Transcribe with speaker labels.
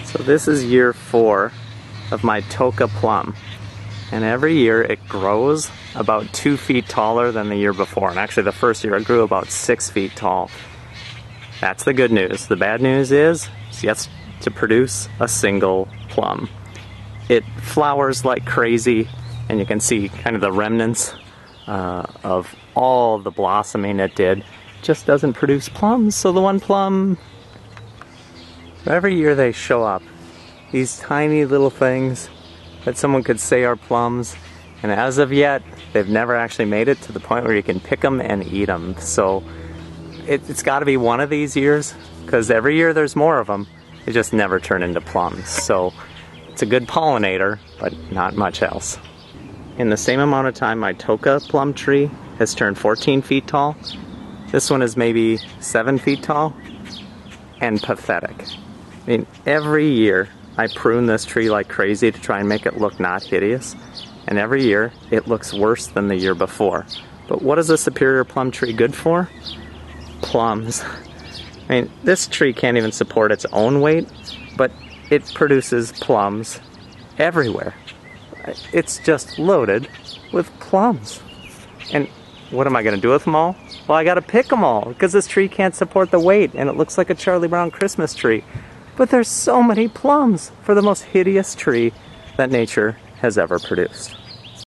Speaker 1: So this is year 4 of my Toca plum, and every year it grows about 2 feet taller than the year before. And actually the first year it grew about 6 feet tall. That's the good news. The bad news is it's yet to produce a single plum. It flowers like crazy, and you can see kind of the remnants of all the blossoming it did. Just doesn't produce plums. So the one plum, every year they show up, these tiny little things that someone could say are plums, and as of yet they've never actually made it to the point where you can pick them and eat them. So it's got to be one of these years, because every year there's more of them. They just never turn into plums. So it's a good pollinator, but not much else. In the same amount of time, my Toca plum tree has turned 14 feet tall. This one is maybe 7 feet tall, and pathetic. I mean, every year I prune this tree like crazy to try and make it look not hideous, and every year it looks worse than the year before. But what is a superior plum tree good for? Plums. I mean, this tree can't even support its own weight, but it produces plums everywhere. It's just loaded with plums. And what am I gonna do with them all? Well, I gotta pick them all, because this tree can't support the weight, and it looks like a Charlie Brown Christmas tree. But there's so many plums for the most hideous tree that nature has ever produced.